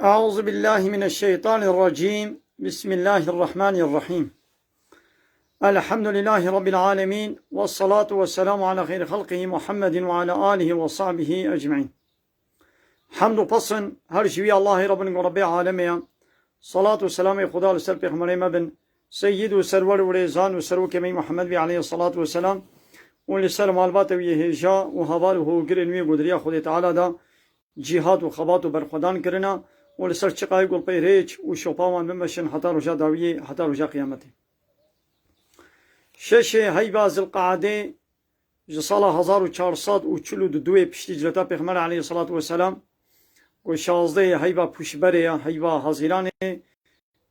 أعوذ بالله من الشيطان الرجيم. بسم الله الرحمن الرحيم. الحمد لله رب العالمين، والصلاة والسلام على خير خلقه محمد وعلى آله وصحبه أجمعين. حمد پسن هر شوی الله رب عالمين. صلاة والسلام خدا لسر پیغمبر مبن سيد و سرور و ريزان و سرو كمي محمد بي عليه الصلاة والسلام و لسر معلومات ويه هجا و هواره گرنوی قدريا خود تعالى دا جهاد و خبات و برخودان کرنا و لسر چقای گل پیریچ و شوپاوان بمشن حتی رجا داویه حتی رجا قیامته. شش هیبا ذوالقعده جسال 1442 پشتی جلتا پیغمبر علیه الصلاة والسلام و 16 هیبا پوشبره هیبا حاضرانه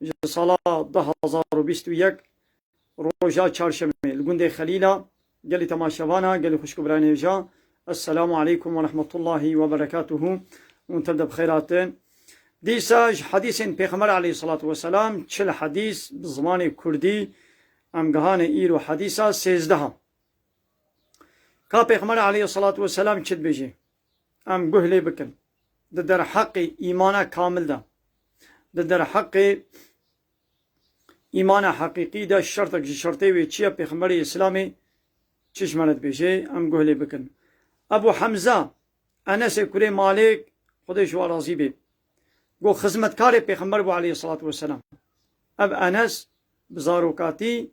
جسال 1021 روژا چهارشنبه لگنده خلیلا گلی تماشاوانا گلی خوشکبرانه جا. السلام عليكم ورحمة الله وبركاته وانتبدأ بخيراتين. ديساج حديث پیغمبر عليه الصلاة والسلام چل حديث بزمان كردي ام گهان ايرو حديثا 13 كا پیغمبر عليه الصلاة والسلام چد بيجي ام گهلي بكن در حق ايمانا كامل دا در حق ايمانا حقيقي دا شرطك شرطي وي چيا پیغمبر اسلامي چشمانت بيجي ام گهلي بكن. ابو حمزه انس كري مالك خودش و راضي بي گو خدمتکار پیغمبر بو علیه الصلاة والسلام. اب انس بزاروکاتی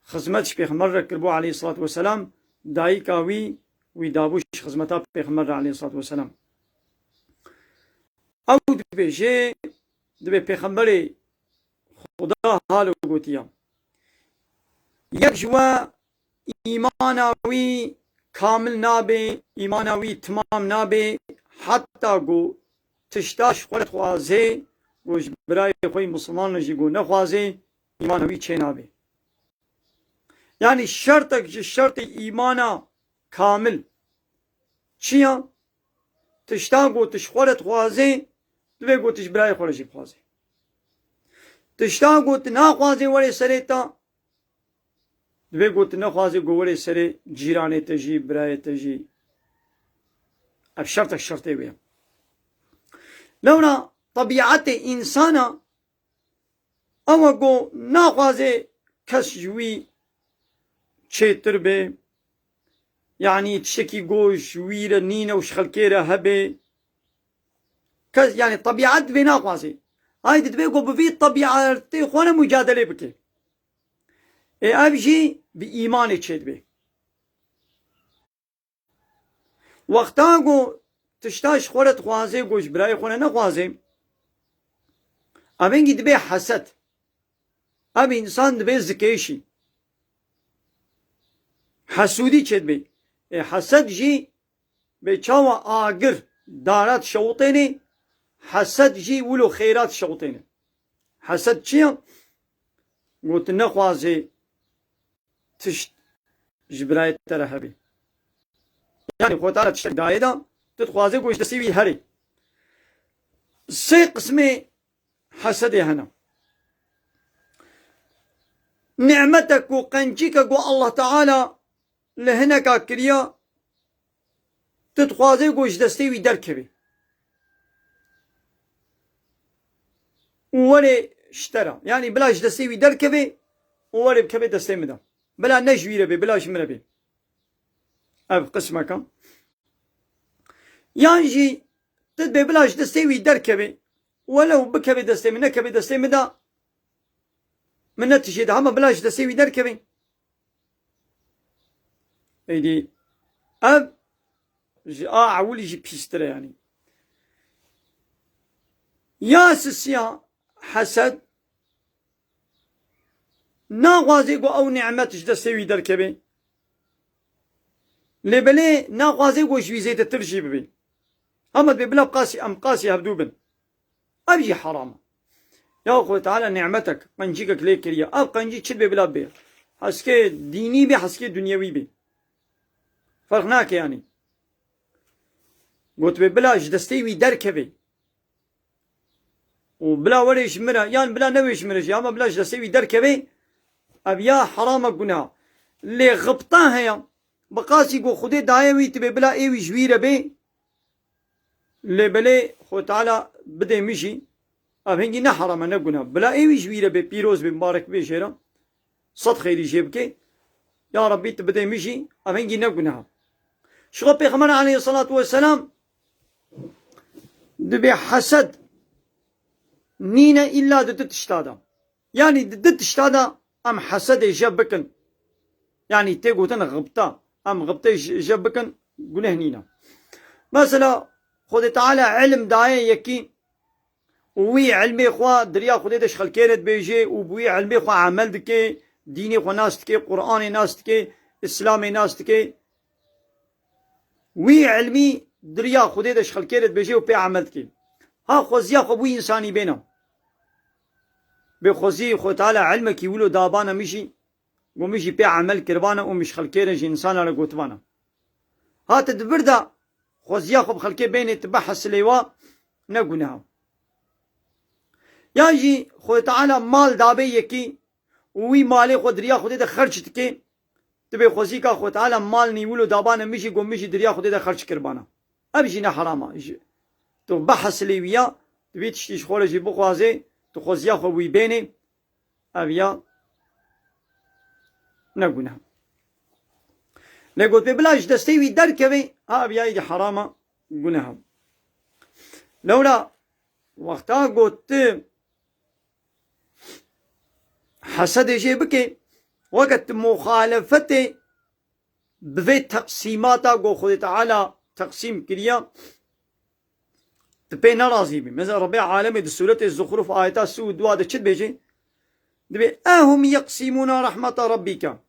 خدمتش پیغمبر را کرد بو علیه الصلاة والسلام دایی کاوی وی دابوش خدمتا پیغمبر را علیه الصلاة والسلام. او دبی پیغمبر خدا حالو گوتیا یک جوا ایماناوی کامل نابه ایماناوی تمام نابه حتی گو تشتاش خورت خوازه گوش برای خوی مسلمان نجی گو نخوازه ایمانوی چه نابه. یعنی شرط ایمانا کامل چیا؟ تشتا گو تش خورت خوازه دوی گو تش برای خورشی خوازه تشتا گو تنا خوازه وره سره تا دوی گو تنا خوازه گو وره سره جیرانه تجی برای تجی. اب شرطه بیم لونا طبيعت انسانا اما گو ناخوازه کس جوی چیتر به يعني تشكي گو جوی نینه و شخلکه هبه کس يعني طبيعت به ناخوازه هاي تتبه گو بفي طبيعت خونه مجادله بكي ابجي بإيمان چید به وقتا گو تشتاش خورت خوازه گوش برای خونه نخوازه ابنگی دبه حسد اب انسان دبه زکیشی حسودی چید به حسد جی به چاو آگر دارات شوطینه حسد جی ولو خیرات شوطینه. حسد چیه؟ گوت نخوازه تشت جبرای ترهبی يعني خوتارة تشتك دايدا تتخوازي قوش تسيوي هري سي قسمي حسدي هنا نعمتك وقنجيك قو الله تعالى لهنكا كريا تتخوازي قوش تسيوي دركبي وولي اشترى يعني بلاش تسيوي دركبي وولي بكبي تسيوي دا بلا نجوي ربي بلاش مربي اب قسمك يعني تدبي بلاش دستيوي دركبي ولو بكبي دستيوي نكبي دستيوي دا من نتيجة هم بلاش دستيوي دركبي ايدي اب عولي جي بيستري يعني يا سسيا حسد ناغازي قو او نعمتش دستيوي دركبي لبلي ناقازي قوش ويزيت الترشي ببي اما بلا بقاسي ام قاسي هبدوبن ابجي حرام يا اخوة تعالى نعمتك قنجيك ليك ريا اب قنجي تشد بلا بير حسكي ديني بي حسكي دنيوي بي فرقناك يعني قلت بلاش دستيوي دركبي وبلا وريش مرة يعني بلا نويش مرش اما بلاش دستيوي دركبي ابيا حرامك قناها لي غبطان هيا بقاسي قو خودي دايوي تبي بلا ايوي جويرة بي لبلي خو تعالى بده مشي أبهنجي نحرم نقولها بلا إيش ويره ببيروز بمبارك بيشيرا صد خيري جيبك يا ربي تبدأ مشي أبهنجي نقولها شو بيغمر عليه الصلاة والسلام دبي حسد نينا إلا دت تشتادا يعني دت تشتادا أم حسد جبكن يعني تيجوتن غبطة أم غبطة جبكن قوله نينا مثلا خد تعالى علم داعي يكي وي علمي خوا دريا خدي دش خلكيرت بيجي وبوي علمي خوا عمل دكي ديني خوا ناس دكي قرآني ناس دكي إسلامي ناس دكي وي علمي دريا خدي دش خلكيرت بيجي وبي عمل دكي ها خوزيا خو بوي إنساني بينا بخوزي خو تعالى علمك يولو دابانا مشي ومشي بي عمل كربانا ومش خلكيرت إنسان على قوتبانا ها تدبر دا خوزيا خو بخلكي بيني تبحث ليوا نقولها ياجي خود تعالى مال دابي يكي وي مالي خود دريا خود ده خرج تكي تبي خوزي كا خود تعالى مال نيولو دابانا مشي قوم مشي دريا خود ده خرج كربانا ابجينا حراما تو بحث ليويا تبي تشتيش خولجي بخوازي تو خوزيا خو وي بيني ابيا نقولها لقد ببلاش دستيوي دركبي ابيا يدي حراما قلناها لولا وقتا قلت حسد جيبك وقت مخالفتي بفي تقسيماتا قو خود تعالى تقسيم كريا تبي نرازي بي مثلا ربيع عالمي دي سورة الزخرف آيات السود دوا ده چد بيجي دبي أهم يقسمون رحمة ربك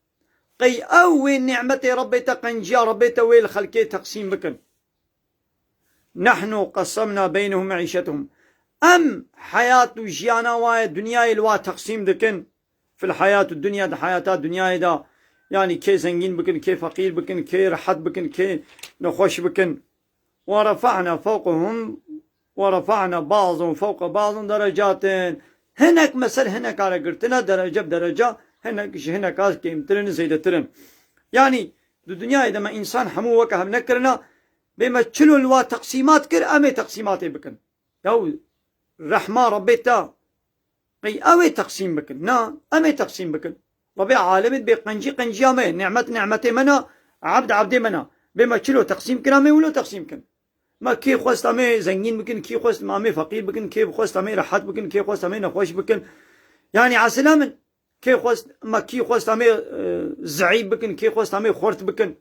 قي أوي نعمة ربي قنجيا ربي ويل خلقي تقسيم بكن نحن قسمنا بينهم معيشتهم أم حياة جيانا واي دنيا الوا تقسيم دكن في الحياة الدنيا ده حياة الدنيا ده يعني كي زنجين بكن كي فقير بكن كي رحت بكن كي نخوش بكن ورفعنا فوقهم ورفعنا بعضهم فوق بعض درجات هناك مثل هناك على قرتنا درجة بدرجة هناك على كيمترن زيدترن يعني الدنيا إذا ما إنسان حمو وكهم نكرنا بما تشلو الوا تقسيمات كر أمي تقسيمات بكن يو رحمة ربيتا قي أوي تقسيم بكن نا أمي تقسيم بكن ربي عالمت بقنجي قنجي أمي نعمتي منا عبد منا بما تشلو تقسيم كر أمي ولو تقسيم كن ما كي خوست أمي زنجين بكن كي خوست أمي فقير بكن كي خوست أمي رحت بكن كي خوست أمي نخوش بكن يعني عسلامن كي خوست ما كي خوست أمي زعيب بكن كي خوست أمي خورت بكن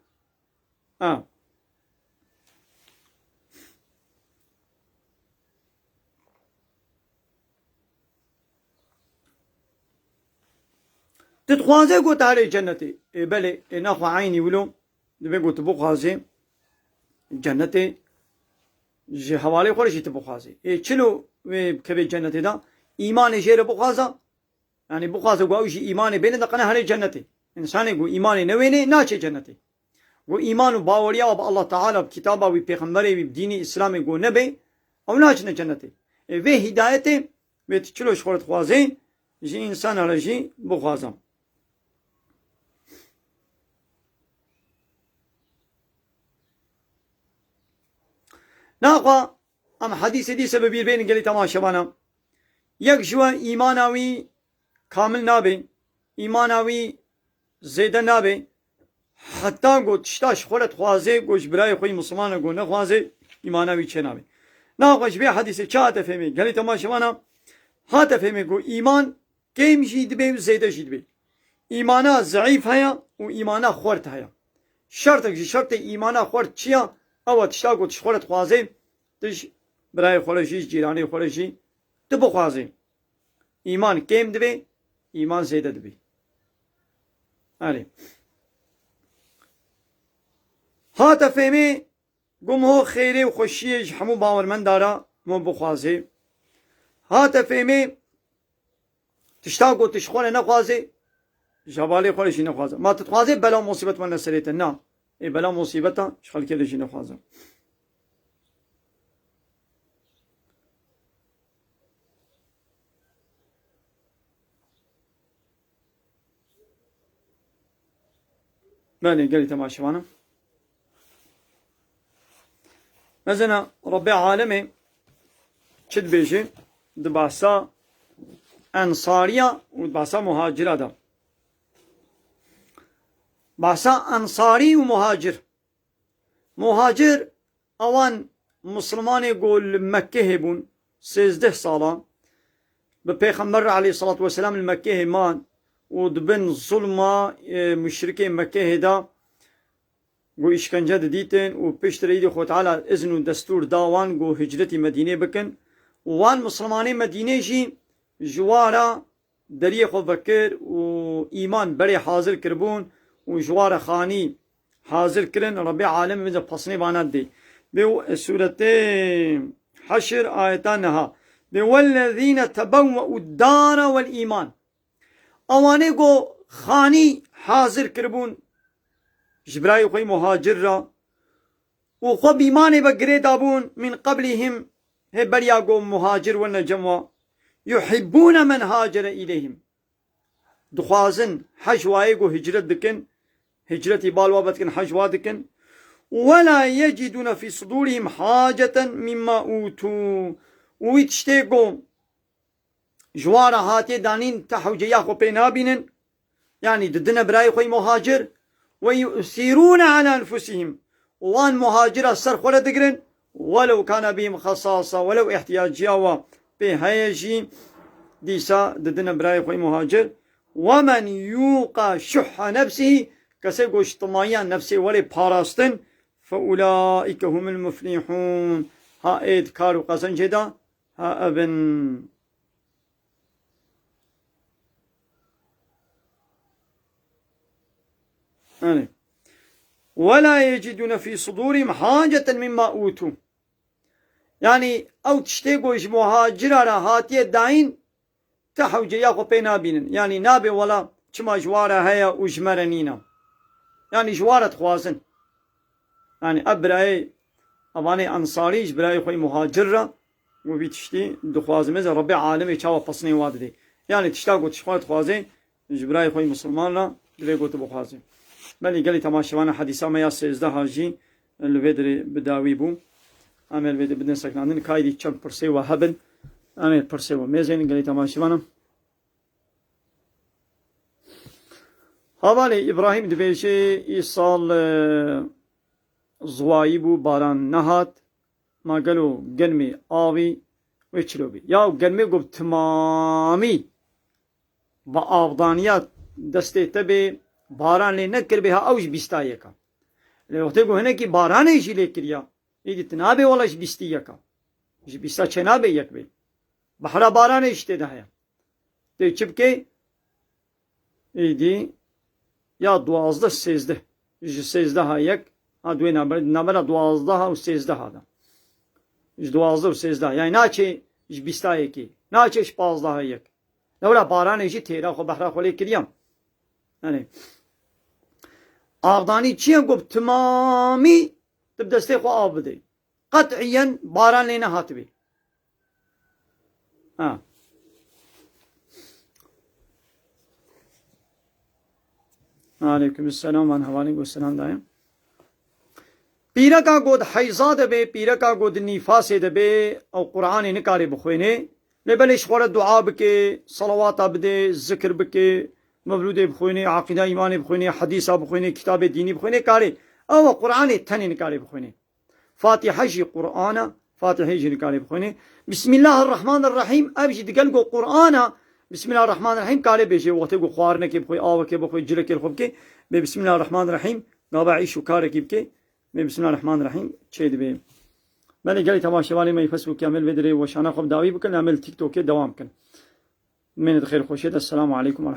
تتخوازي قلت علي جنتي بلي ناخو عيني ولو دبي قلت بخوازي جنتي جي حوالي خورشي تبخوازي چلو كبي جنتي دا إيمان جير بخوازا يعني بخوازا قوشي إيمان بين دقنا علي جنتي إنساني قو إيمان نويني ناشي جنتي قو إيمان باوريا وب الله تعالى بكتابه وبيغمبري وبديني إسلامي قو نبي أو ناشنا جنتي في هدايتي بيتچلوش خورت خوازي جي إنسان على جي بخوازا ناقا ام حديث دي سبب بين قالي تماشا بانا يك جوا ايماناوي كامل نابي ايماناوي زيدا نابي حتى قو تشتاش خولت خوازي قوش براي خوي مسلمان قو نخوازي ايماناوي چه نابي ناقا شبه حديث چا تفهمي قالي تماشا بانا ها تفهمي قو ايمان كيم جيد بي وزيدا جيد بي ايمانا ضعيف هيا و ايمانا خورت هيا شرطك جي شرط ايمانا خورت چيا او تشتا قو تشخورت خوازي تش براي خورشي جيراني خورشي تبو خوازي ايمان كيم دبي ايمان زيدا دبي علي ها تفهمي قم هو خيري وخشي حمو باور من دارا مو بخوازي ها تفهمي تشتا قو تشخور نخوازي جبالي خورشي نخوازي ما تتخوازي بلا مصيبت من نسريت نا اي بلا مصيبتا شخل كده جي نخوازي بله قالي تماشي وانا مثلا ربي عالمي چد بيجي دباسا أنصارية ودباسا مهاجرة دا باسا أنصاري ومهاجر مهاجر اوان مسلمان يقول مكة هبون 16 صالة ببيغمبر عليه الصلاة والسلام المكة مان ودبن ظلمة مشركين مكة هدا قو إشكنجة ديتن وبشتر إيدي خو تعالى إذن ودستور داوان قو هجرتي مدينة بكن وان مسلماني مدينة جي جوارا دريه خو بكر وإيمان بري حاضر كربون وجوارا خاني حاضر كرن ربي عالم من بصني بانات دي بسورة حشر آياتانها والذين تبوأوا الدار والإيمان اواني قو خاني حاضر كربون جبراي خوي مهاجر را وخو بيماني بقري دابون من قبلهم هبريا قو مهاجر والنجموا يحبون من هاجر إليهم دخوازن حجواي قو هجرت دكن هجرتي بالوابتكن حجوادكن ولا يجدون في صدورهم حاجة مما أوتوا ويتشتيقوا جوارا هاتي دانين تحوجيا خو بينابين يعني ددنا براي خوي مهاجر ويؤثرون على أنفسهم وان مهاجر السر خولا دقرن ولو كان بهم خصاصة ولو احتياجيا بهايجي ديسا ددنا براي خوي مهاجر ومن يوقى شح نفسه كسي قوش طمايان نفسي ولي باراستن فأولئك هم المفلحون ها ايد كارو قسن جدا ها ابن ولا يجدون في صدورهم حاجة مما أوتوا يعني أو تشتيقوش مهاجرة هاتية داين تحوجي ياخو بينا بينن يعني نابي ولا كما جوارة هيا وجمرنينا يعني جوارة خوازن يعني أبرأي أباني أنصاري جبرأي خوي مهاجرة وبيتشتي دخواز مزا ربي عالمي چاوا پسني واد دي يعني تشتاقو تشخوات خوازي جبرأي خوي مسلمان لا دريقو تبخوازي بلي قالي تماشوانا حديثا ما ياس 13 هاجي الفيدري بداوي بو عمل فيدري بدن سكناندن كايدي چم پرسي وهبن عمل پرسي وميزين قالي تماشوانا حوالی ابراهیم دبیشه ای سال زوایی بو باران نهات ما گلو گرمی آوی و چلو بی یا گرمی گفت تمامی با آفدانیات دسته تبه باران لی نکر به اوش بیستایی که لی وقتی گو هنه که باران ایشی لی کریا ایدی تنابه والاش بیستی که ایش بیستا چنابه یک بی بحرا باران ایشته ده هیا دی چبکه ایدی یا 12 13 13 ها یک ها دوی نمبر 12 ها و 13 ها da 12 و 13 yani naçe 20 ki naçe 15 ها یک نورا باران ایجی تیرا خو بحرا خو لیکریم yani آغدانی چیه گفت تمامی تب دسته خو آب بده قطعیا باران لینا هاتبی ها عليكم السلام ورحمة الله والسلام دايم پیرکا گود حیزا دبه پیرکا گود نیفاس دبه او قرآن نکاری بخوینه لبلش خور دعا بکه صلوات بده ذکر بکه مولود بخوینه عقیده ایمان بخوینه حدیث بخوینه کتاب دینی بخوینه کاری او قرآن تنی نکاری بخوینه فاتحه جی قرآن فاتحه جی نکاری بخوینه بسم الله الرحمن الرحیم ابجی دگل گو قرآن بسم الله الرحمن الرحیم کاری بشه وقتی گو خوارنه که بخوی آوه که بخوی جلک خوب که بسم الله الرحمن الرحیم نابع عیشو کاری که بکه بسم الله الرحمن الرحیم چه دی بیم بله گلی تماشاوانی می فیسبوک عمل بدری و شانه خوب داوی بکن عمل تیک توک دوام کن من خیر خوشید السلام علیکم